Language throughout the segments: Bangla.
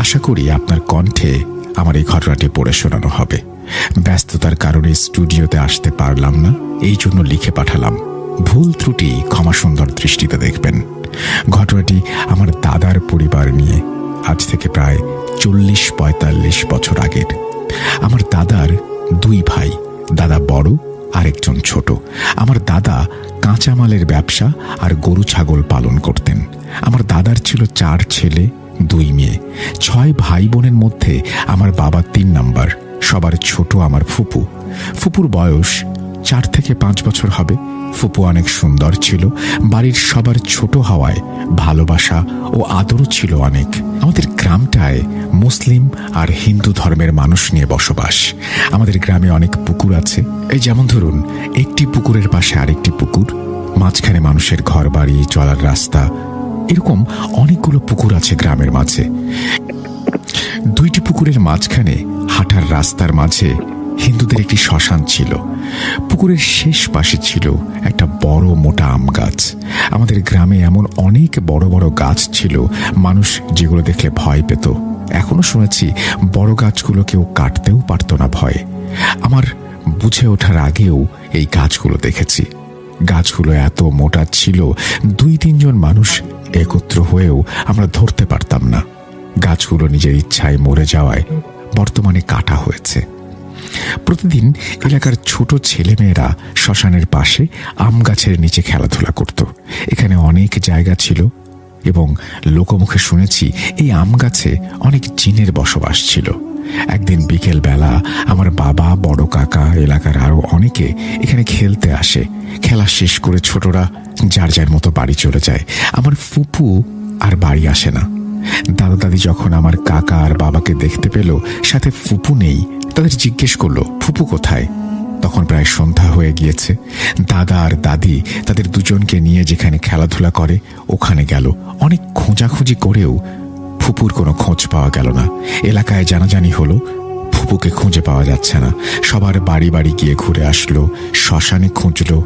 আশা করি আপনার কণ্ঠে আমার এই ঘটনাটি পড়ে শোনানো হবে। ব্যস্ততার কারণে স্টুডিওতে আসতে পারলাম না, এই জন্য লিখে পাঠালাম। ভুল ত্রুটি ক্ষমা সুন্দর দৃষ্টিতে দেখবেন। ঘটনাটি আমার দাদার পরিবার নিয়ে, আজ থেকে প্রায় 40-45 বছর আগের। আমার দাদার 2 ভাই, দাদা বড় আর একজন ছোট। আমার দাদা কাঁচামালের ব্যবসা আর গরু ছাগল পালন করতেন। আমার দাদার ছিল 4 ছেলে 2 মেয়ে। 6 ভাই বোনের মধ্যে আমার বাবা 3 নাম্বার। সবার ছোট আমার ফুপু। ফুপুর বয়স 4 থেকে 5 বছর হবে। ফুপু অনেক সুন্দর ছিল। বাড়ির সবার ছোট হওয়ায় ভালোবাসা ও আদরও ছিল অনেক। আমাদের গ্রামটায় মুসলিম আর হিন্দু ধর্মের মানুষ নিয়ে বসবাস। আমাদের গ্রামে অনেক পুকুর আছে। এই যেমন ধরুন, একটি পুকুরের পাশে আরেকটি পুকুর, মাঝখানে মানুষের ঘর বাড়ি, চলার রাস্তা, এরকম অনেকগুলো পুকুর আছে গ্রামের মাঝে। 2টি পুকুরের মাঝখানে হাঁটার রাস্তার মাঝে হিন্দুদের একটি শ্মশান ছিল। পুকুরের শেষ পাশে ছিল একটা বড় মোটা আম গাছ। আমাদের গ্রামে এমন অনেক বড় বড় গাছ ছিল, মানুষ যেগুলো দেখলে ভয় পেত। এখনো শুনেছি বড় গাছগুলো কেউ কাটতেও পারত না ভয়ে। আমার বুঝে ওঠার আগেও এই গাছগুলো দেখেছি। গাছগুলো এত মোটা ছিল, 2-3 জন মানুষ একত্র হয়েও আমরা ধরতে পারতাম না। গাছগুলো নিজের ইচ্ছায় মরে যাওয়ায় বর্তমানে কাটা হয়েছে। প্রতিদিন এলাকার ছোট ছেলেমেয়েরা শ্মশানের পাশে আম গাছের নিচে খেলাধুলা করত। এখানে অনেক জায়গা ছিল এবং লোকমুখে শুনেছি এই আম গাছে অনেক জিনের বসবাস ছিল। একদিন বিকেল বেলা আমার বাবা, বড় কাকা, এলাকার আরো অনেকে এখানে খেলতে আসে। খেলা শেষ করে ছোটরা যার যার মতো বাড়ি চলে যায়। আমার ফুপু আর বাড়ি আসে না। দাদা দাদি যখন আমার কাকা আর বাবাকে দেখতে পেল, সাথে ফুপু নেই, তাদের জিজ্ঞেস করলো ফুপু কোথায়। তখন প্রায় সন্ধ্যা হয়ে গিয়েছে। দাদা আর দাদি তাদের দুজনকে নিয়ে যেখানে খেলাধুলা করে ওখানে গেল। অনেক খোঁজাখুঁজি করেও ফুপুর কোনো খোঁজ পাওয়া গেল না। এলাকায় জানাজানি হলো, ফুপুকে খুঁজে পাওয়া যাচ্ছে না। সবার বাড়ি বাড়ি গিয়ে ঘুরে আসলো, শ্মশানে খুঁজলো,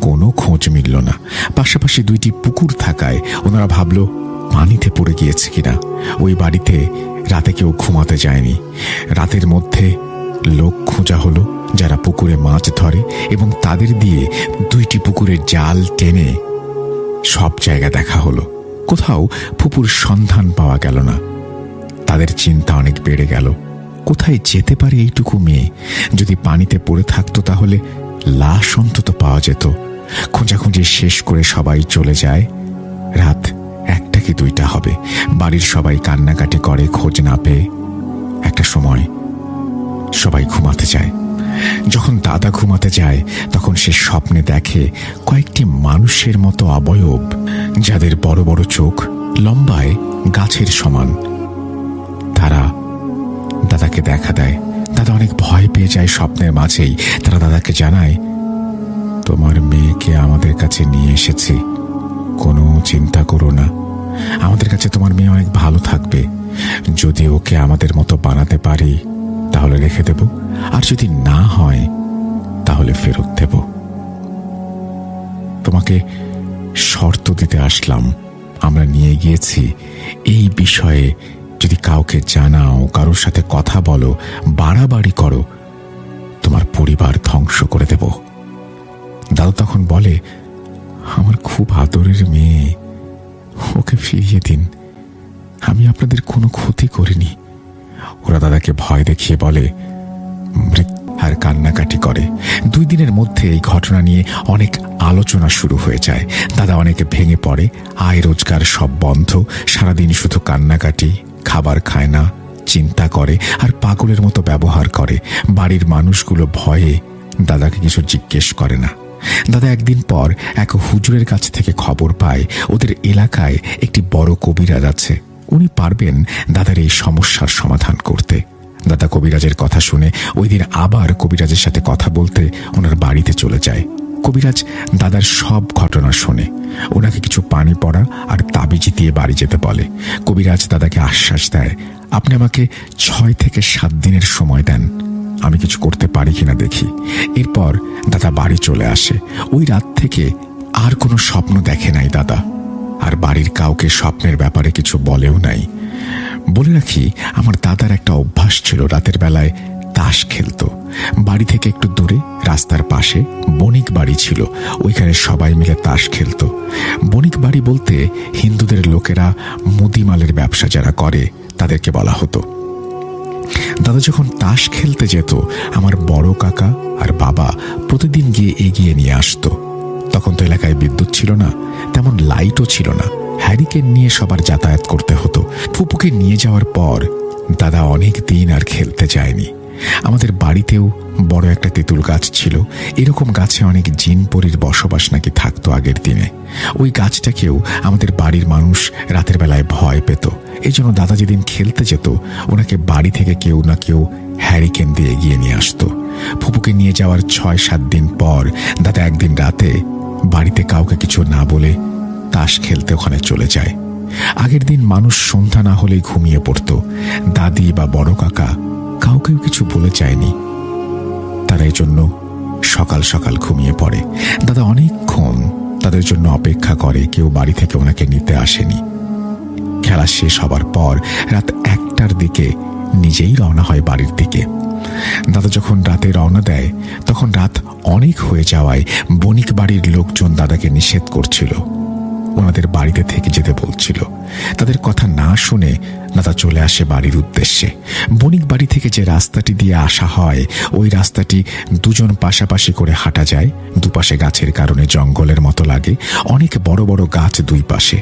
কোনো খোঁজ মিলল না। পাশাপাশি 2টি পুকুর থাকায় ওনারা ভাবলো পানিতে পড়ে গিয়েছে কিনা। ওই বাড়িতে রাতে কেউ ঘুমাতে যায়নি। রাতের মধ্যে লোক খোঁজা হলো যারা পুকুরে মাছ ধরে, এবং তাদের দিয়ে 2টি পুকুরের জাল টেনে সব জায়গা দেখা হলো। কোথাও ফুপুর সন্ধান পাওয়া গেল না। তাদের চিন্তা অনেক বেড়ে গেল। কোথায় যেতে পারে এইটুকু মেয়ে? যদি পানিতে পড়ে থাকতো তাহলে লাশ অন্তত পাওয়া যেত। খোঁজাখুঁজি শেষ করে সবাই চলে যায়। রাত 1টা কি 2টা হবে। বাড়ির সবাই কান্নাকাটি করে খোঁজ না পেয়ে। একটা সময় সবাই ঘুমাতে যায়। যখন দাদা ঘুমাতে যায় তখন সে স্বপ্নে দেখে কয়েকটি মানুষের মতো অবয়ব, যাদের বড় বড় চোখ, লম্বায় গাছের সমান। তারা দাদাকে দেখা দেয়। দাদা অনেক ভয় পেয়ে যায়। স্বপ্নের মাঝেই তারা দাদাকে জানায়, তোমার মেয়েকে আমাদের কাছে নিয়ে এসেছি, কোনো চিন্তা করো না, আমাদের কাছে তোমার মেয়ে অনেক ভালো থাকবে। যদি ওকে আমাদের মতো বানাতে পারি তাহলে রেখে দেব, আর যদি না হয় তাহলে ফেরত দেব। তোমাকে শর্ত দিতে আসলাম। আমরা নিয়ে গিয়েছি, এই বিষয়ে যদি কাউকে জানাও, কারোর সাথে কথা বলো, বাড়াবাড়ি করো, তোমার পরিবার ধ্বংস করে দেব। দাদা তখন বলে, আমার খুব আদরের মেয়ে, ওকে ফিরিয়ে দিন, আমি আপনাদের কোনো ক্ষতি করিনি। ওরা দাদাকে ভয় দেখিয়ে বলে, আর কান্নাকাটি করে। 2 দিনের মধ্যে এই ঘটনা নিয়ে অনেক আলোচনা শুরু হয়ে যায়। দাদা অনেকে ভেঙে পড়ে। আয় রোজগার সব বন্ধ। সারাদিন শুধু কান্নাকাটি, খাবার খায় না, চিন্তা করে আর পাগলের মতো ব্যবহার করে। বাড়ির মানুষগুলো ভয়ে দাদাকে কিছু জিজ্ঞেস করে না। দাদা একদিন পর এক হুজুরের কাছ থেকে খবর পায় ওদের এলাকায় একটি বড় কবিরাজ আছে। উনি পারবেন দাদার এই সমস্যার সমাধান করতে। দাদা কবিরাজের কথা শুনে ওই দিন আবার কবিরাজের সাথে কথা বলতে ওনার বাড়িতে চলে যায়। কবিরাজ দাদার সব ঘটনা শোনে। ওনাকে কিছু পানি পড়া আর তাবিজ দিয়ে বাড়ি যেতে বলে। কবিরাজ দাদাকে আশ্বাস দেয়, আপনি আমাকে 6 থেকে 7 দিনের সময় দেন, আমি কিছু করতে পারি কিনা দেখি। এরপর দাদা বাড়ি চলে আসে। ওই রাত থেকে আর কোনো স্বপ্ন দেখে নাই দাদা, আর বাড়ির কাউকে স্বপ্নের ব্যাপারে কিছু বলেও নাই। বলে রাখি, আমার দাদার একটা অভ্যাস ছিল, রাতের বেলায় তাস খেলতো। বাড়ি থেকে একটু দূরে রাস্তার পাশে বণিক বাড়ি ছিল, ওইখানে সবাই মিলে তাস খেলতো। বণিক বাড়ি বলতে হিন্দুদের লোকেরা মুদিমালের ব্যবসা যারা করে তাদেরকে বলা হতো। দাদা যখন তাস খেলতে যেত, আমার বড় কাকা আর বাবা প্রতিদিন গিয়ে এগিয়ে নিয়ে আসতো। তখন তো এলাকায় বিদ্যুৎ ছিল না, তেমন লাইটও ছিল না, হ্যারিকেন নিয়ে সবার যাতায়াত করতে হতো। ফুপুকে নিয়ে যাওয়ার পর দাদা অনেক দিন আর খেলতে যায়নি। আমাদের বাড়িতেও বড় একটা তেঁতুল গাছ ছিল, এরকম গাছে অনেক জিন পরীর বসবাস নাকি থাকতো আগের দিনে। ওই গাছটাকেও আমাদের বাড়ির মানুষ রাতের বেলায় ভয় পেত। এই জন্য দাদা যেদিন খেলতে যেত, ওনাকে বাড়ি থেকে কেউ না কেউ হ্যারিকেন দিয়ে এগিয়ে নিয়ে আসতো। ফুপুকে নিয়ে যাওয়ার 6-7 দিন পর দাদা একদিন রাতে বাড়িতে কাউকে কিছু না বলে তাস খেলতে ওখানে চলে যায়। আগের দিন মানুষ সন্ধ্যা না হলেই ঘুমিয়ে পড়তো। দাদি বা বড় কাকা কাউকেও কিছু বলে যায়নি, তারা এই জন্য সকাল সকাল ঘুমিয়ে পড়ে। দাদা অনেকক্ষণ তাদের জন্য অপেক্ষা করে, কেউ বাড়ি থেকে ওনাকে নিতে আসেনি। খেলা শেষ হবার পর রাত 1টার দিকে নিজেই রওনা হয় বাড়ির দিকে। দাদা যখন রাতে রওনা দেয়, তখন রাত অনেক হয়ে যাওয়ায় বণিক বাড়ির লোকজন দাদাকে নিষেধ করছিল, ওনাদের বাড়িতে থেকে যেতে বলছিল। তাদের কথা না শুনে দাদা চলে আসে বাড়ির উদ্দেশ্যে। বণিক বাড়ি থেকে যে রাস্তাটি দিয়ে আসা হয়, ওই রাস্তাটি দুজন পাশাপাশি করে হাঁটা যায়। দুপাশে গাছের কারণে জঙ্গলের মতো লাগে, অনেক বড় বড় গাছ দুই পাশে।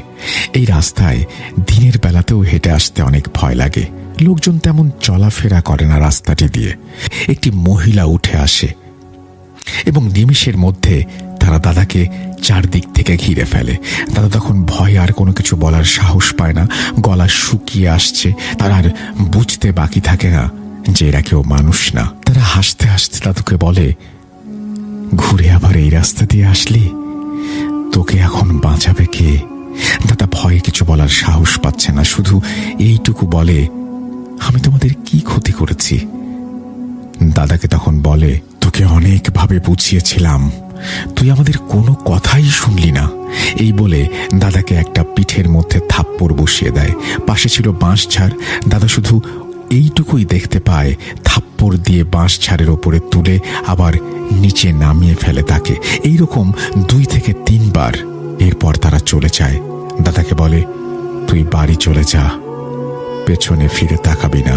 এই রাস্তায় দিনের বেলাতেও হেঁটে আসতে অনেক ভয় লাগে, লোকজন তেমন চলাফেরা করে না রাস্তাটি দিয়ে। একটি মহিলা উঠে আসে এবং নিমিষের মধ্যে তারা দাদাকে চারদিক থেকে ঘিরে ফেলে। দাদা তখন ভয় আর কোনো কিছু বলার সাহস পায় না, গলা শুকিয়ে আসছে, তার আর বুঝতে বাকি থাকে না যে এরা কেউ মানুষ না। তারা হাসতে হাসতে দাদুকে বলে, ঘুরে আবার এই রাস্তা দিয়ে আসলি, তোকে এখন বাঁচাবে কে? দাদা ভয়ে কিছু বলার সাহস পাচ্ছে না, শুধু এইটুকু বলে, আমি তোমাদের কি ক্ষতি করেছি? দাদাকে তখন বলে, তোকে অনেকভাবে বুঝিয়েছিলাম, তুই আমাদের কোনো কথাই শুনলি না। এই বলে দাদাকে একটা পিঠের মধ্যে থাপ্পড় বসিয়ে দেয়। পাশে ছিল বাঁশ ঝাড়, দাদা শুধু এইটুকুই দেখতে পায়, থাপ্পড় দিয়ে বাঁশ ঝাড়ের ওপরে তুলে আবার নিচে নামিয়ে ফেলে তাকে। এইরকম 2 থেকে 3 বার। এরপর তারা চলে যায়। দাদাকে বলে, তুই বাড়ি চলে যা, পেছনে ফিরে তাকাবি না।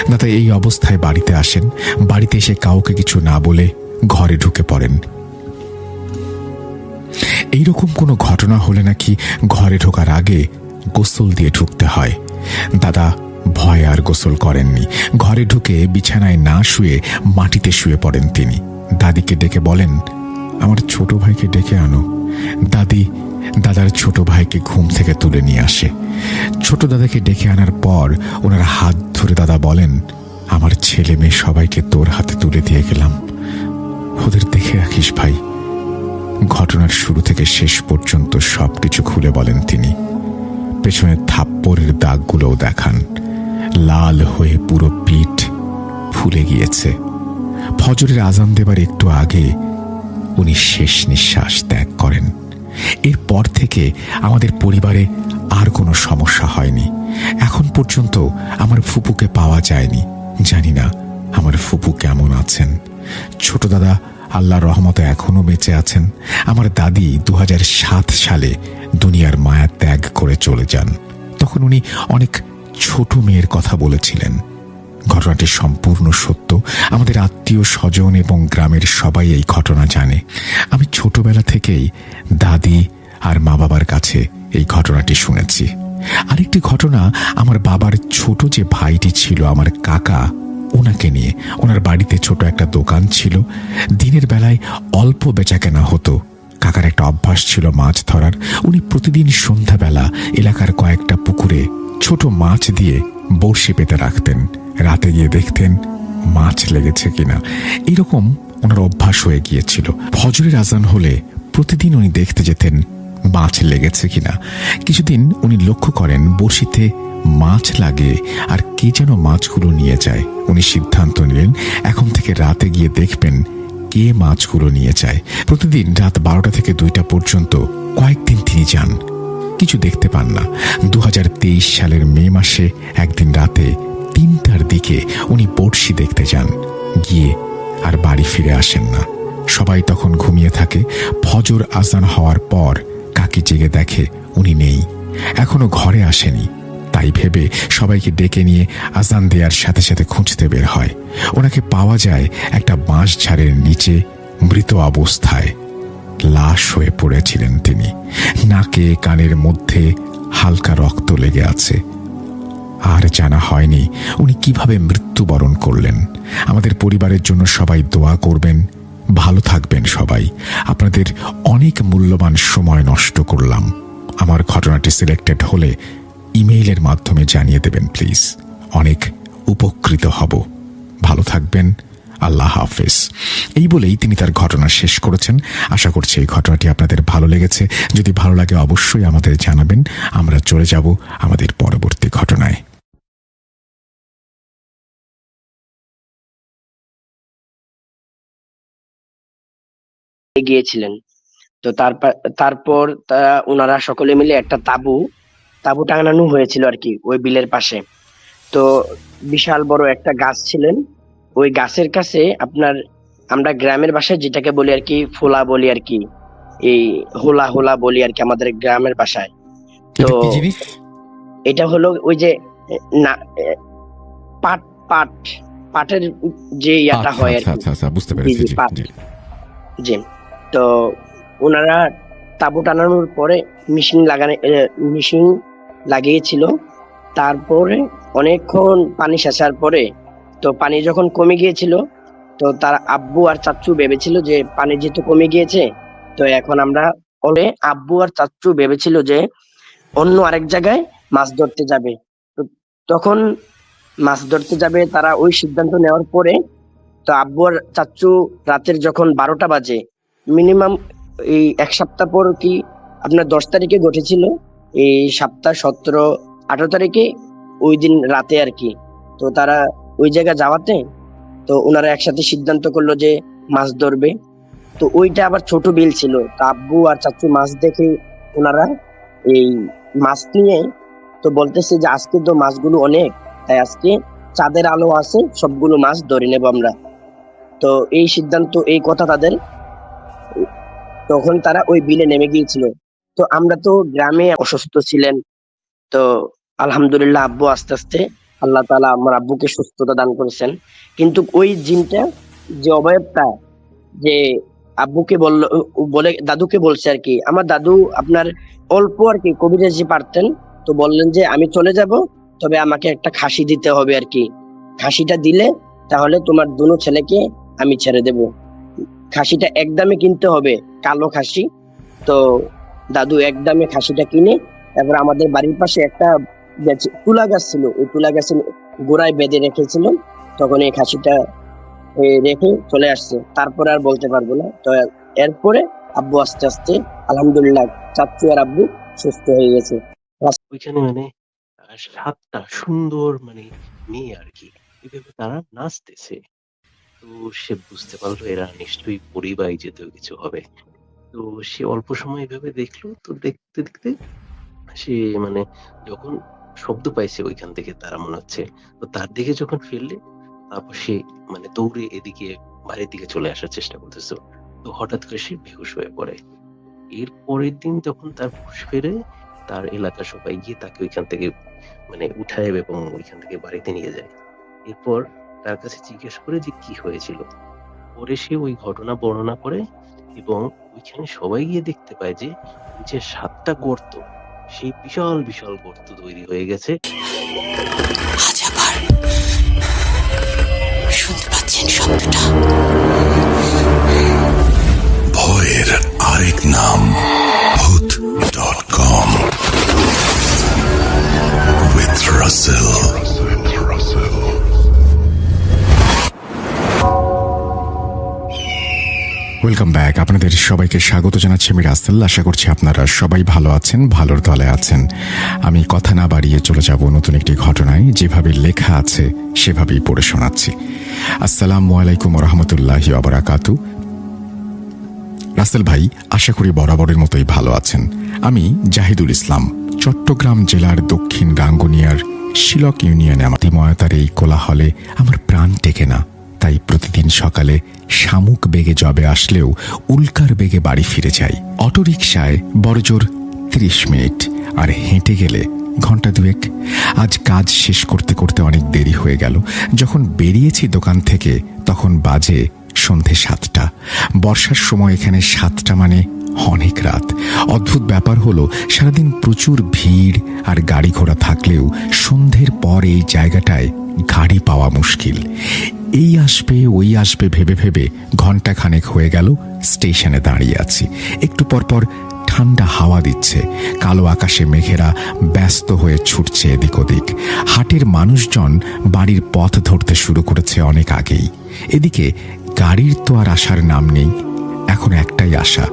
দাদা এই অবস্থায় বাড়িতে আসেন। বাড়িতে এসে কাউকে কিছু না বলে ঘরে ঢুকে পড়েন। এইরকম কোনো ঘটনা হলে নাকি ঘরে ঢোকার আগে গোসল দিয়ে ঢুকতে হয়। দাদা ভয় আর গোসল করেননি, ঘরে ঢুকে বিছানায় না শুয়ে মাটিতে শুয়ে পড়েন তিনি। দাদিকে ডেকে বলেন, আমার ছোট ভাইকে ডেকে আনো। দাদি দাদার ছোট ভাইকে ঘুম থেকে তুলে নিয়ে আসে। ছোট দাদাকে ডেকে আনার পর ওনার হাত ধরে দাদা বলেন, আমার ছেলে মেয়ে সবাইকে তোর হাতে তুলে দিয়ে গেলাম, ওদের দেখে রাখিস ভাই। ঘটনার শুরু থেকে শেষ পর্যন্ত সবকিছু খুলে বলেন তিনি। পেছনে থাপ্পড়ের দাগগুলোও দেখান, লাল হয়ে পুরো পিঠ ফুলে গিয়েছে। ফজরের আজান দেবার একটু আগে উনি শেষ নিঃশ্বাস ত্যাগ করেন। এরপর থেকে আমাদের পরিবারে আর কোনো সমস্যা হয়নি। এখন পর্যন্ত আমার ফুপুকে পাওয়া যায়নি। জানি না আমার ফুপু কেমন আছেন। ছোট দাদা আল্লাহর রহমতে এখনো বেঁচে আছেন। আমার দাদি 2007 সালে দুনিয়ার মায়া ত্যাগ করে চলে যান। তখন উনি অনেক ছোট মেয়ের কথা বলেছিলেন। ঘটনাটি সম্পূর্ণ সত্য। আমাদের আত্মীয় স্বজন এবং গ্রামের সবাই এই ঘটনা জানে। আমি ছোটবেলা থেকেই দাদি আর মা বাবার কাছে এই ঘটনাটি শুনেছি। আরেকটি ঘটনা, আমার বাবার ছোট যে ভাইটি ছিল, আমার কাকা, ওনাকে নিয়ে। ওনার বাড়িতে ছোট একটা দোকান ছিল। দিনের বেলায় অল্প বেচাকেনা হতো। কাকার একটা অভ্যাস ছিল মাছ ধরার। উনি প্রতিদিন সন্ধ্যাবেলা এলাকার কয়েকটা পুকুরে ছোট মাছ দিয়ে বড়শি পেতে রাখতেন। রাতে গিয়ে দেখতেন মাছ লেগেছে কিনা। এরকম ওনার অভ্যাস হয়ে গিয়েছিল। ফজরের আজান হলে প্রতিদিন উনি দেখতে যেতেন মাছ লেগেছে কিনা। কিছুদিন উনি লক্ষ্য করেন বড়শিতে মাছ লাগে আর কে যেন মাছগুলো নিয়ে যায়। উনি সিদ্ধান্ত নিলেন এখন থেকে রাতে গিয়ে দেখবেন কে মাছগুলো নিয়ে যায়। প্রতিদিন রাত 12টা থেকে 2টা পর্যন্ত কয়েকদিন তিনি যান। কিছু দেখতে পান না। 2023 সালের মে মাসে একদিন রাতে 3টার দিকে উনি বড়শি দেখতে যান, গিয়ে আর বাড়ি ফিরে আসেন না। সবাই তখন ঘুমিয়ে থাকে। ফজর আজান হওয়ার পর কাকি জেগে দেখে উনি নেই, এখনো ঘরে আসেনি। তাই ভেবে সবাইকে ডেকে নিয়ে আজান দেওয়ার সাথে সাথে খুঁজতে বের হয়। ওনাকে পাওয়া যায় একটা বাঁশ ঝাড়ের নিচে মৃত অবস্থায়। লাশ হয়ে পড়েছিলেন তিনি। নাকে কানের মধ্যে হালকা রক্ত লেগে আছে। আর জানা হয়নি উনি কিভাবে মৃত্যুবরণ করলেন। আমাদের পরিবারের জন্য সবাই দোয়া করবেন। ভালো থাকবেন সবাই। আপনাদের অনেক মূল্যবান সময় নষ্ট করলাম। আমার ঘটনাটি সিলেক্টেড হলে ইমেইলের মাধ্যমে জানিয়ে দেবেন প্লিজ, অনেক উপকৃত হব। ভালো থাকবেন, আল্লাহ হাফেজ। এই বলেই তিনি তার ঘটনা শেষ করেছেন। আশা করছি এই ঘটনাটি আপনাদের ভালো লেগেছে। যদি ভালো লাগে অবশ্যই আমাদের জানাবেন। আমরা চলে যাব আমাদের পরবর্তী ঘটনায়। গিয়েছিলেন। তো তারপর ওনারা সকলে মিলে একটা তাবু টাঙানো হয়েছিল আর কি ওই বিলের পাশে। তো বিশাল বড় একটা গাছ ছিলেন। ওই গাছের কাছে আপনার আমরা গ্রামের ভাষায় যেটাকে বলি আর কি ফোলা বলি আর কি, এই হোলা হোলা বলি আর কি আমাদের গ্রামের ভাষায়। তো এটা হলো ওই যে না পাট পাট পাটের যে ইয়াটা হয় আর কি, বুঝতে পেরেছি। জি। তো ওনারা তাবু টানানোর পরে মিশিং লাগিয়েছিল। তারপরে অনেকক্ষণ পানি সেচার পরে তো পানি যখন কমে গিয়েছিল, তো তার আব্বু আর চাচ্চু ভেবেছিল যে পানি যেহেতু কমে গিয়েছে, তো এখন আমরা আব্বু আর চাচ্চু ভেবেছিল যে অন্য আরেক জায়গায় মাছ ধরতে যাবে। তো তখন মাছ ধরতে যাবে তারা ওই সিদ্ধান্ত নেওয়ার পরে, তো আব্বু আর চাচ্চু রাতের যখন 12টা বাজে, মিনিমাম এই এক সপ্তাহ পর কি আপনার 10 তারিখে ঘটেছিল, এই সপ্তাহ 17-18 তারিখে ওই দিন রাতে আর কি। তো তারা ওই জায়গায় যাওয়াতে তো ওনারা একসাথে সিদ্ধান্ত করলো যে মাছ ধরবে। তো ওইটা আবার ছোট বিল ছিল। তো আব্বু আর চাচ্চু মাছ দেখে ওনারা এই মাছ নিয়ে তো বলতেছে যে আজকে তো মাছগুলো অনেক, তাই আজকে চাঁদের আলো আছে, সবগুলো মাছ ধরে নেব আমরা। তো এই সিদ্ধান্ত, এই কথা তাদের, তখন তারা ওই বিলে নেমে গিয়েছিল। তো আমরা তো গ্রামে অসুস্থ ছিলেন। তো আলহামদুলিল্লাহ আব্বু আস্তে আস্তে আল্লাহ তাআলা আমার আব্বুকে সুস্থতা দান করেছেন। কিন্তু ওই জিনটা, যে অবয়বটা, যে আব্বুকে বলে দাদুকে বলছে আর কি, আমার দাদু আপনার অল্প আর কি কবিরাজি পারতেন। তো বললেন যে আমি চলে যাব, তবে আমাকে একটা খাসি দিতে হবে আর কি। খাসিটা দিলে তাহলে তোমার দুনো ছেলেকে আমি ছেড়ে দেব। খাসিটা একদমে কিনতে হবে, কালো খাসি। তো দাদু একদমে খাসিটা কিনে তারপর আমাদের বাড়ির পাশে একটা তুলা গাছ ছিল, ওই তুলা গাছের গোড়ায় বেঁধে রেখেছিল। তখন এই খাসিটা রেখে চলে আসছে। তারপরে আর বলতে পারবো না। তো এরপরে আব্বু আস্তে আস্তে আলহামদুলিল্লাহ চাচ্চু আর আব্বু সুস্থ হয়ে গেছে। ওইখানে মানে 7টা সুন্দর মানে মেয়ে আর কি, এভাবে তারা নাচতেছে। তো সে বুঝতে পারলো এরা নিশ্চয়ই পরিবাহী জাতীয় কিছু হবে। তো সে অল্প সময় এভাবে দেখলো। তো দেখতে দেখতে সে মানে যখন শব্দ পাইছে ওইখান থেকে, তারা মনে হচ্ছে, তো তার দিকে যখন ফিরলে, তারপর সে মানে দৌড়ে এদিকে বাড়ির দিকে চলে আসার চেষ্টা করতেছে। তো হঠাৎ করে সে বেহুশ হয়ে পড়ে। এর পরের দিন যখন তার হুঁশ ফেরে, তার এলাকার সবাই গিয়ে তাকে ওইখান থেকে মানে উঠায় এবং ওইখান থেকে বাড়িতে নিয়ে যায়। এরপর তার কাছে জিজ্ঞেস করে যে কি হয়েছিল। পরে সে ওই ঘটনা বর্ণনা করে এবং ওইখানে সবাই গিয়ে দেখতে পায় যে ওই যে 7টা গর্ত, সেই বিশাল বিশাল গর্ত তৈরি হয়ে গেছে। আজ আবার শুনতে পাচ্ছেন শব্দটা? ভয়ের আরেক নাম ভূত.com with Russell। Welcome back. আপনাদের সবাইকে স্বাগত জানাচ্ছি আমি রাসেল। আশা করছি আপনারা সবাই ভালো আছেন, ভালোর দলে আছেন। আমি কথা না বাড়িয়ে চলে যাব নতুন একটি ঘটনায়। যেভাবে লেখা আছে সেভাবেই পড়ে শোনাচ্ছি। আসসালামু আলাইকুম ওয়া রাহমাতুল্লাহি ওয়া বারাকাতুহু। রাসেল ভাই, আশা করি বরাবরের মতোই ভালো আছেন। আমি জাহিদুল ইসলাম, চট্টগ্রাম জেলার দক্ষিণ রাঙ্গুনিয়ার শিলক ইউনিয়নে। আমার ময়তার এই কোলাহলে আমার প্রাণ টেকে না, তাই প্রতিদিন সকালে শামুক বেগে জবে আসলেও উল্কার বেগে বাড়ি ফিরে যাই। অটোরিকশায় বড়জোর 30 মিনিট, আর হেঁটে গেলে ঘন্টা দুয়েক। আজ কাজ শেষ করতে করতে অনেক দেরি হয়ে গেল। যখন বেরিয়েছি দোকান থেকে তখন বাজে সন্ধে 7টা। বর্ষার সময় এখানে 7টা মানে অনেক রাত। অদ্ভুত ব্যাপার হলো, সারাদিন প্রচুর ভিড় আর গাড়ি ঘোড়া থাকলেও সন্ধ্যের পর এই জায়গাটায় গাড়ি পাওয়া মুশকিল। এই আসবে ওই আসবে ভেবে ভেবে ঘণ্টাখানেক হয়ে গেল স্টেশনে দাঁড়িয়ে আছি। একটু পরপর ঠান্ডা হাওয়া দিচ্ছে, কালো আকাশে মেঘেরা ব্যস্ত হয়ে ছুটছে এদিক ওদিক। হাটের মানুষজন বাড়ির পথ ধরতে শুরু করেছে অনেক আগেই। এদিকে গাড়ির তো আর আসার নাম নেই। এখন একটাই আশা,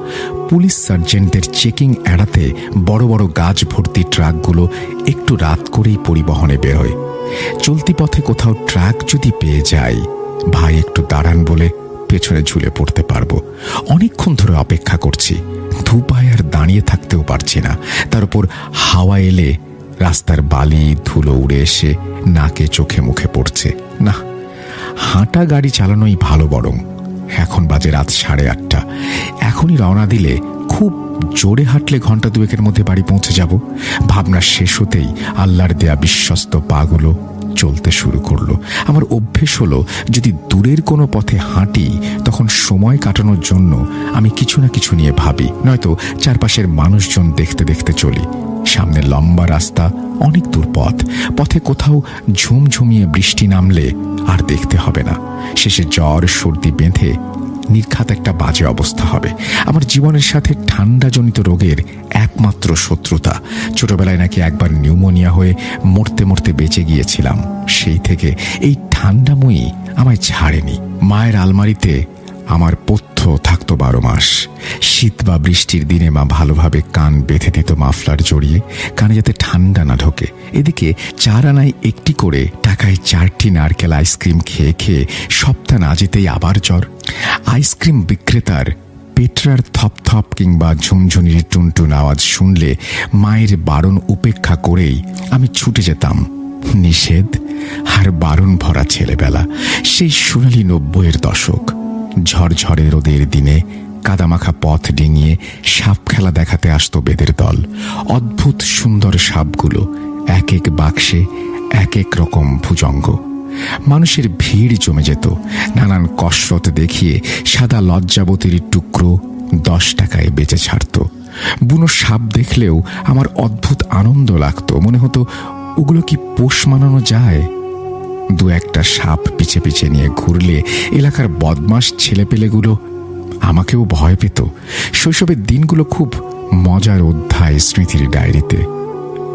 পুলিশ সার্জেন্টদের চেকিং এড়াতে বড় বড় গাছ ভর্তি ট্রাকগুলো একটু রাত করেই পরিবহনে বেরোয়। চলতি পথে কোথাও ট্রাক যদি পেয়ে যাই, ভাই একটু দাঁড়ান বলে পেছনে ঝুলে পড়তে পারবো। অনেকক্ষণ ধরে অপেক্ষা করছি, ধুপায় আর দাঁড়িয়ে থাকতেও পারছি না। তার উপর হাওয়া এলে রাস্তার বালি ধুলো উড়ে এসে নাকে চোখে মুখে পড়ছে। না, হাঁটা গাড়ি চালানোই ভালো। বরং এখন বাজে রাত 8:30। এখনই রওনা দিলে খুব জোরে হাঁটলে ঘন্টা দুয়েকের মধ্যে বাড়ি পৌঁছে যাব। ভাবনা শেষ হতেই আল্লাহর দেয়া বিশ্বস্ত পাগুলো চলতে শুরু করলো। আমার অভ্যেস হলো, যদি দূরের কোনো পথে হাঁটি তখন সময় কাটানোর জন্য আমি কিছু না কিছু নিয়ে ভাবি, নয়তো চারপাশের মানুষজন দেখতে দেখতে চলি। সামনে লম্বা রাস্তা, অনেক দূর পথ। পথে কোথাও ঝুমঝুমিয়ে বৃষ্টি নামলে আর দেখতে হবে না। শেষে জ্বর সর্দি বেঁধে নির্ঘাত একটা বাজে অবস্থা হবে। আমার জীবনের সাথে ঠান্ডাজনিত রোগের একমাত্র শত্রুতা। ছোটবেলায় নাকি একবার নিউমোনিয়া হয়ে মরতে মরতে বেঁচে গিয়েছিলাম। সেই থেকে এই ঠান্ডাময়ী আমায় ছাড়েনি। মায়ের আলমারিতে আমার পথ্য থাকতো 12 মাস। শীত বা বৃষ্টির দিনে মা ভালোভাবে কান বেঁধে দিত মাফলার জড়িয়ে, কানে যাতে ঠান্ডা না ঢোকে। এদিকে 4 আনায় একটি করে টাকায় 4টি নারকেল আইসক্রিম খেয়ে খেয়ে সপ্তাহ না যেতেই আবার জ্বর। আইসক্রিম বিক্রেতার পেটরার থপথপ কিংবা ঝুনঝুনির টুনটুন আওয়াজ শুনলে মায়ের বারণ উপেক্ষা করেই আমি ছুটে যেতাম। নিষেধ আর বারণ ভরা ছেলেবেলা, সেই সোনালি 90-এর দশক। ঝড়ঝড়ে রোদের দিনে কাদামাখা পথ ডিঙিয়ে সাপ খেলা দেখাতে আসতো বেদের দল। অদ্ভুত সুন্দর সাপগুলো এক এক বাক্সে এক এক রকম ভুজঙ্গ। মানুষের ভিড় জমে যেত। নানান কসরত দেখিয়ে সাদা লজ্জাবতীর টুকরো 10 টাকায় বেচে ছাড়ত। বুনো সাপ দেখলেও আমার অদ্ভুত আনন্দ লাগতো। মনে হতো, ওগুলো কি পোষ মানানো যায়? 2-1টা সাপ পিছে পিছে নিয়ে ঘুরলে এলাকার বদমাস ছেলেপেলেগুলো আমাকেও ভয় পেত। শৈশবের দিনগুলো খুব মজার অধ্যায় স্মৃতির ডায়েরিতে।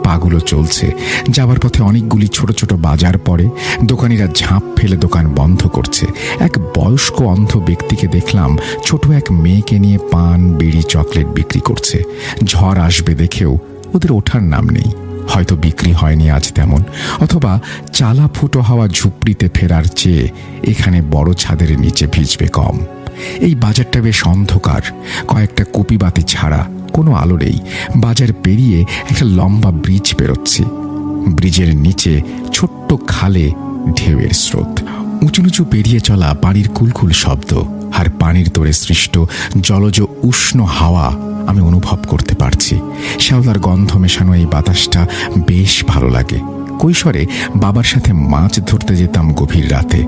পাগুলো চলছে, যাবার পথে অনেকগুলি ছোট ছোট বাজার পড়ে। দোকানিরা ঝাঁপ ফেলে দোকান বন্ধ করছে। এক বয়স্ক অন্ধ ব্যক্তিকে দেখলাম ছোট এক মেয়েকে নিয়ে পান, বিড়ি, চকলেট বিক্রি করছে। ঝড় আসবে দেখেও ওদের ওঠার নাম নেই। হয়তো বিক্রি হয়নি আজ তেমন, অথবা চালা ফুটো হওয়া ঝুপড়িতে ফেরার চেয়ে এখানে বড় ছাদের নিচে ভিজবে কম। এই বাজারটা বেশ অন্ধকার, কয়েকটা কুপিবাতি ছাড়া কোনো আলো নেই। বাজার পেরিয়ে একটা লম্বা ব্রিজ পেরোচ্ছি। ব্রিজের নিচে ছোট্ট খালে ঢেউয়ের স্রোত। উঁচু নিচু পেরিয়ে চলা পানির কুলকুল শব্দ আর পানির তোড়ে সৃষ্ট জলজ উষ্ণ হাওয়া আমি অনুভব করতে পারছি। শ্যাওলার গন্ধ মেশানো এই বাতাসটা বেশ ভালো লাগে। কৈশোরে বাবার সাথে মাছ ধরতে যেতাম গভীর রাতে।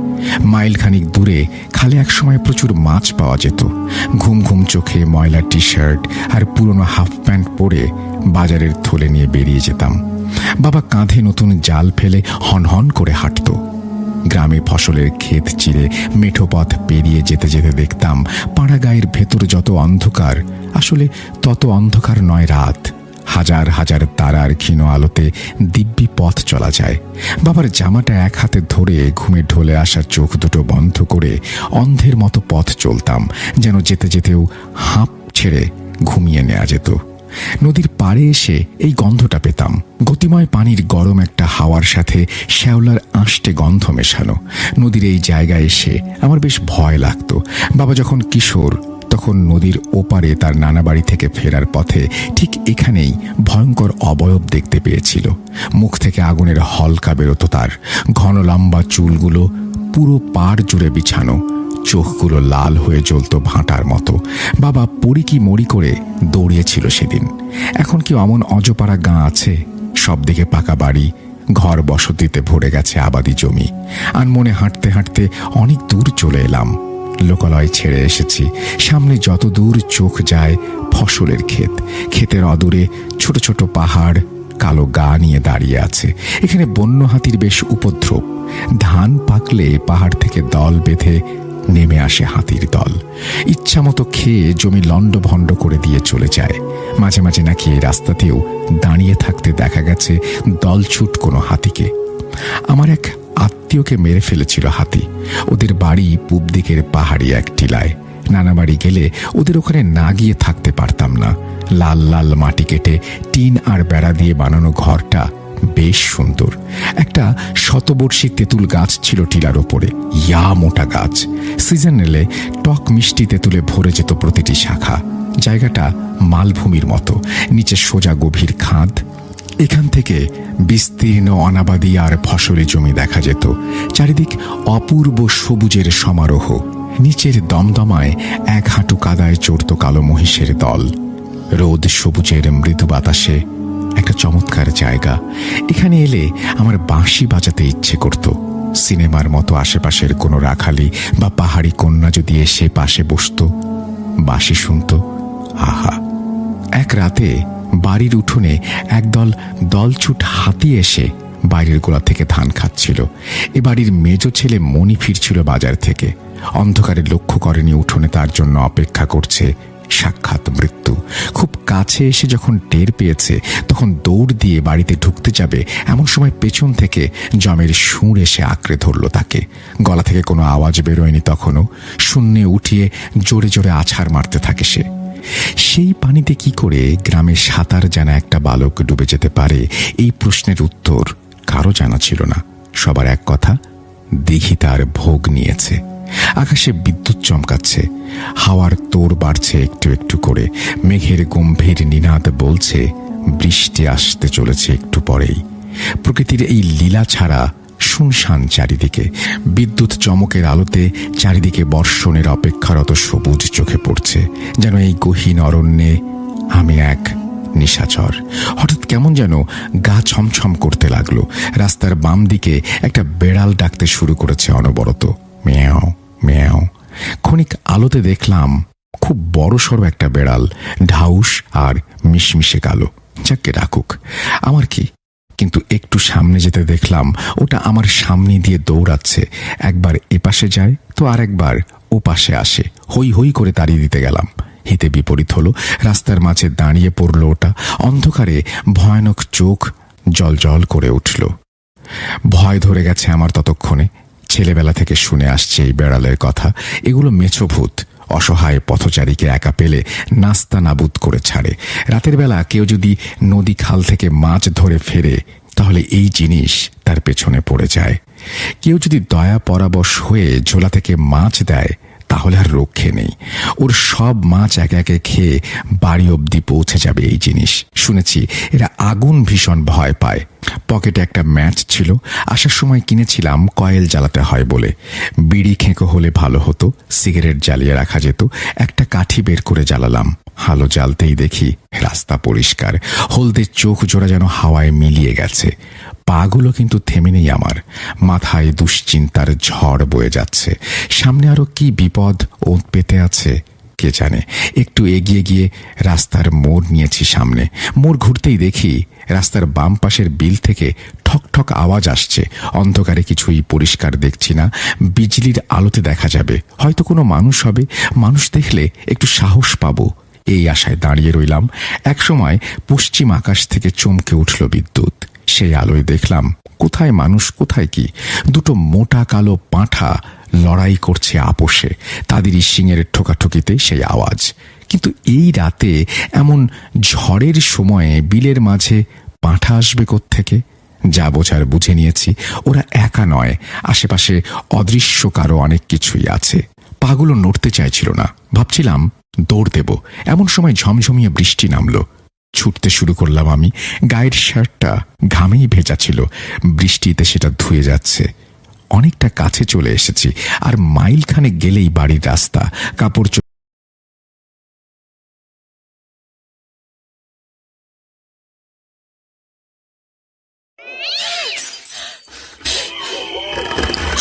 মাইলখানিক দূরে খালে একসময় প্রচুর মাছ পাওয়া যেত। ঘুম ঘুম চোখে ময়লা টি শার্ট আর পুরনো হাফ প্যান্ট পরে বাজারের থলে নিয়ে বেরিয়ে যেতাম। বাবা কাঁধে নতুন জাল ফেলে হনহন করে হাঁটত। গ্রামে ফসলের ক্ষেত চিরে মেঠো পথ পেরিয়ে যেতে যেতে দেখতাম পাড়া গায়ের ভেতর যত অন্ধকার, আসলে তত অন্ধকার নয় রাত। হাজার হাজার তারার ক্ষীণ আলোতে দিব্যি পথ চলা যায়। বাবার জামাটা এক হাতে ধরে ঘুমে ঢলে আসা চোখ দুটো বন্ধ করে অন্ধের মতো পথ চলতাম, যেন যেতে যেতেও হাঁপ ছেড়ে ঘুমিয়ে নেওয়া যেত। নদীর পাড়ে এসে এই গন্ধটা পেতাম। গতিময় পানির গরম একটা হাওয়ার সাথে শ্যাওলার আঁশটে গন্ধ মেশানো। নদীর এই জায়গায় এসে আমার বেশ ভয় লাগতো। বাবা যখন কিশোর তখন নদীর ওপারে তার নানা বাড়ি থেকে ফেরার পথে ঠিক এখানেই ভয়ঙ্কর অবয়ব দেখতে পেয়েছিল। মুখ থেকে আগুনের হলকা বেরোতো তার, ঘন লম্বা চুলগুলো পুরো পাড় জুড়ে বিছানো, চোখগুলো লাল হয়ে জ্বলত ভাঁটার মতো। বাবা পড়ি কি মরি করে দৌড়িয়েছিল সেদিন। এখন কি অমন অজপাড়া গাঁ আছে? সব দিকে পাকা বাড়ি, ঘর বসতিতে ভরে গেছে আবাদি জমি। আনমনে হাঁটতে হাঁটতে অনেক দূর চলে এলাম। লোকালয় ছেড়ে এসেছি। সামনে যত দূর চোখ যায় ফসলের ক্ষেত, ক্ষেতের অদূরে ছোট ছোট পাহাড় কালো গা নিয়ে দাঁড়িয়ে আছে। এখানে বন্য হাতির বেশ উপদ্রব। ধান পাকলে পাহাড় থেকে দল বেঁধে নেমে আসে হাতির দল। ইচ্ছামতো খেয়ে জমি লন্ডভন্ড করে দিয়ে চলে যায়। মাঝে মাঝে নাকি এই রাস্তাতেও দাঁড়িয়ে থাকতে দেখা গেছে দলছুট কোনো হাতিকে। আমার এক আত্মীয়কে মেরে ফেলেছিল হাতি। ওদের বাড়ি পূব দিকের পাহাড়ি এক টিলায়। নানা বাড়ি গেলে ওদের ওখানে না গিয়ে থাকতে পারতাম না। লাল লাল মাটি কেটে টিন আর বেড়া দিয়ে বানানো ঘরটা বেশ সুন্দর। একটা শতবর্ষী তেঁতুল গাছ ছিল টিলার ওপরে, ইয়া মোটা গাছ। সিজন এলে টক মিষ্টি তেঁতুলে ভরে যেত প্রতিটি শাখা। জায়গাটা মালভূমির মতো, নিচে সোজা গভীর খাদ। এখান থেকে বিস্তীর্ণ অনাবাদি আর ফসলি জমি দেখা যেত। চারিদিক অপূর্ব সবুজের সমারোহ। নিচের দমদমায় এক হাঁটু কাদায় চড়ত কালো মহিষের দল। রোদ সবুজের মৃদু বাতাসে একটা চমৎকার জায়গা। এখানে এলে আমার বাঁশি বাজাতে ইচ্ছে করত। সিনেমার মতো আশেপাশের কোনো রাখালি বা পাহাড়ি কন্যা যদি এসে পাশে বসত, বাঁশি শুনত, আহা। এক রাতে বাড়ির উঠোনে একদল দলছুট হাতি এসে বাইরের গোলা থেকে ধান খাচ্ছিল। এ বাড়ির মেজ ছেলে মণি ফিরছিল বাজার থেকে। অন্ধকারে লক্ষ্য করেনি উঠোনে তার জন্য অপেক্ষা করছে সাক্ষাৎ মৃত্যু। খুব কাছে এসে যখন টের পেয়েছে তখন দৌড় দিয়ে বাড়িতে ঢুকতে যাবে, এমন সময় পেছন থেকে জমের সুর এসে আঁকড়ে ধরল তাকে। গলা থেকে কোনো আওয়াজ বেরোয়নি তখনও। শূন্যে উঠিয়ে জোরে জোরে আছাড় মারতে থাকে সে। সেই পানিতে কি করে গ্রামে সাঁতার জানা একটা বালক ডুবে যেতে পারে, এই প্রশ্নের উত্তর কারো জানা ছিল না। সবার এক কথা, দিঘি তার ভোগ নিয়েছে। আকাশে বিদ্যুৎ চমকাচ্ছে, হাওয়ার তোড় বাড়ছে একটু একটু করে। মেঘের গম্ভীর নিনাদ বলছে বৃষ্টি আসতে চলেছে একটু পরেই। প্রকৃতির এই লীলা ছাড়া শুনশান চারিদিকে। বিদ্যুৎ চমকের আলোতে চারিদিকে বর্ষণের অপেক্ষারত সবুজ চোখে পড়ছে। যেন এই গহীন অরণ্যে আমি এক নিশাচর। হঠাৎ কেমন যেন গা ছমছম করতে লাগলো। রাস্তার বাম দিকে একটা বেড়াল ডাকতে শুরু করেছে অনবরত, মেয়াও মেয়াও। ক্ষণিক আলোতে দেখলাম খুব বড়সড় একটা বেড়াল, ঢাউস আর মিশমিশে কালো। যাকে ডাকুক, আমার কি। কিন্তু একটু সামনে যেতে দেখলাম ওটা আমার সামনে দিয়ে দৌড়াচ্ছে। একবার এপাশে যায় তো আরেকবার ও পাশে আসে। হই হই করে তাড়িয়ে দিতে গেলাম। হিতে বিপরীত হলো, রাস্তার মাঝে দাঁড়িয়ে পড়ল ওটা। অন্ধকারে ভয়ানক চোখ জল জল করে উঠল। ভয় ধরে গেছে আমার ততক্ষণে। ছেলেবেলা থেকে শুনে আসছে এই বেড়ালের কথা। এগুলো মেছো ভূত, অসহায় পথচারীকে একা পেলে নাস্তা নাবুদ করে ছাড়ে। রাতের বেলা কেউ যদি নদী খাল থেকে মাছ ধরে ফেরে তাহলে এই জিনিস তার পেছনে পড়ে যায়। কেউ যদি দয়া পরাবশ হয়ে ঝোলা থেকে মাছ দেয় তাহলে আর রক্ষে নেই। ওর সব মাছ একে একে খেয়ে বাড়ি অবধি পৌঁছে যাবে এই জিনিস। শুনেছি এরা আগুন ভীষণ ভয় পায়। পকেটে একটা ম্যাচ ছিল, আসার সময় কিনেছিলাম কয়েল জ্বালাতে হয় বলে। বিড়ি খেঁকো হলে ভালো হতো, সিগারেট জ্বালিয়ে রাখা যেত। একটা কাঠি বের করে জ্বালালাম। আলো জ্বালতেই দেখি রাস্তা পরিষ্কার। হলদে চোখ জোড়া যেন হাওয়ায় মিলিয়ে গেছে। পাগুলো কিন্তু থেমে নেই আমার। মাথায় দুশ্চিন্তার ঝড় বয়ে যাচ্ছে। সামনে আরো কি বিপদ ওঁত পেতে আছে কে জানে। একটু এগিয়ে গিয়ে রাস্তার মোড় নিয়েছি সামনে। মোড় ঘুরতেই দেখি রাস্তার বাম পাশের বিল থেকে ঠক ঠক আওয়াজ আসছে। অন্ধকারে কিছুই পরিষ্কার দেখছি না। বিজলির আলোতে দেখা যাবে, হয়তো কোনো মানুষ হবে। মানুষ দেখলে একটু সাহস পাবো, এই আশায় দাঁড়িয়ে রইলাম। একসময় পশ্চিম আকাশ থেকে চমকে উঠল বিদ্যুৎ। সেই আলোয় দেখলাম কোথায় মানুষ কোথায় কি। দুটো মোটা কালো পাঁঠা লড়াই করছে আপোষে। তাদেরই শিঙের ঠোকাঠুকিতে সেই আওয়াজ। কিন্তু এই রাতে এমন ঝড়ের সময়ে বিলের মাঝে পাঁঠা আসবে কোত্থেকে? যা বোঝার বুঝে নিয়েছি, ওরা একা নয়, আশেপাশে অদৃশ্য কারো অনেক কিছুই আছে। পাগুলো নড়তে চাইছিল না। ভাবছিলাম দৌড় দেব, এমন সময় ঝমঝমিয়ে বৃষ্টি নামলো। ছুটতে শুরু করলাম আমি। গায়ের শার্টটা ঘামেই ভেজা ছিল, বৃষ্টিতে সেটা ধুয়ে যাচ্ছে। অনেকটা কাছে চলে এসেছি, আর মাইলখানেক গেলেই বাড়ির রাস্তা। কাপড়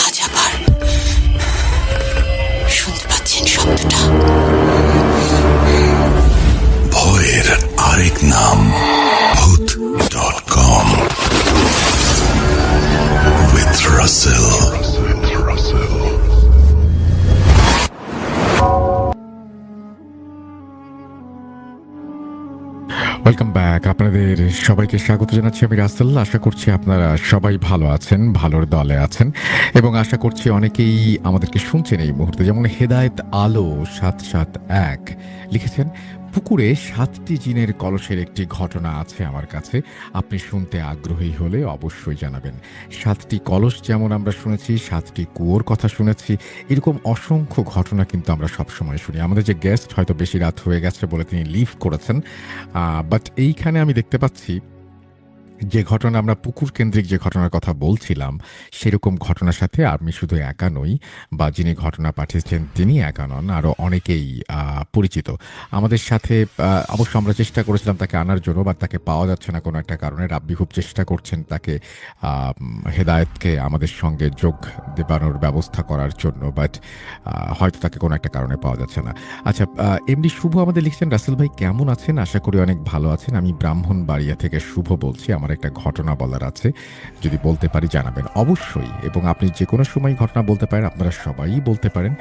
আজ আবার শুনতে পাচ্ছেন শব্দটা? ভয়ের আরেক নাম ভূত.com with Russell. Welcome back. আপনাদের সবাইকে স্বাগত জানাচ্ছি আমি রাসেল। আশা করছি আপনারা সবাই ভালো আছেন, ভালোর দলে আছেন, এবং আশা করছি অনেকেই আমাদেরকে শুনছেন এই মুহূর্তে। যেমন হেদায়েত আলো 771 লিখেছেন, পুকুরে 7টি জিনের কলসের একটি ঘটনা আছে আমার কাছে, আপনি শুনতে আগ্রহী হলে অবশ্যই জানাবেন। 7টি কলস যেমন আমরা শুনেছি, 7টি কুয়োর কথা শুনেছি, এরকম অসংখ্য ঘটনা কিন্তু আমরা সবসময় শুনি। আমাদের যে গেস্ট হয়তো বেশি রাত হয়ে গেছে বলে তিনি লিভ করেছেন, বাট এইখানে আমি দেখতে পাচ্ছি যে ঘটনা, আমরা পুকুর কেন্দ্রিক যে ঘটনার কথা বলছিলাম, সেরকম ঘটনার সাথে আমি শুধু একা নই, বা যিনি ঘটনা পাঠিয়েছেন তিনি একা নন, আরও অনেকেই পরিচিত আমাদের সাথে। অবশ্য আমরা চেষ্টা করেছিলাম তাকে আনার জন্য, বা তাকে পাওয়া যাচ্ছে না কোনো একটা কারণে। রাব্বি খুব চেষ্টা করছেন তাকে, হেদায়েতকে আমাদের সঙ্গে যোগ দেবানোর ব্যবস্থা করার জন্য, বাট হয়তো তাকে কোনো একটা কারণে পাওয়া যাচ্ছে না। আচ্ছা, এমডি শুভ আমাদের লিখছেন, রাসেল ভাই কেমন আছেন? আশা করি অনেক ভালো আছেন। আমি ব্রাহ্মণবাড়িয়া থেকে শুভ বলছি, আমার একটা ঘটনা বলার আছে, যদি বলতে পারি জানাবেন অবশ্যই। এবং আপনি যে কোনো সময় ঘটনা বলতে পারেন, আপনারা সবাই বলতে পারেন।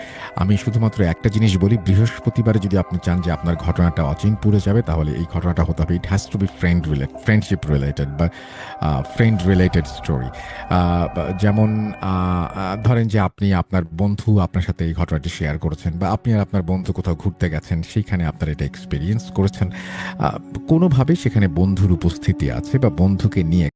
আমি শুধুমাত্র একটা জিনিস বলি, বৃহস্পতিবারে যদি আপনি চান যে আপনার ঘটনাটা অচিনপুরে যাবে, তাহলে এই ঘটনাটা হতে হবে, it has to be friendship related বা ফ্রেন্ড রিলেটেড স্টোরি। যেমন ধরেন যে আপনি আপনার বন্ধু আপনার সাথে এই ঘটনাটি শেয়ার করেছেন, বা আপনি আর আপনার বন্ধু কোথাও ঘুরতে গেছেন, সেইখানে আপনার এটা এক্সপিরিয়েন্স করেছেন, কোনোভাবে সেখানে বন্ধুর উপস্থিতি আছে, বা বন্ধুকে নিয়ে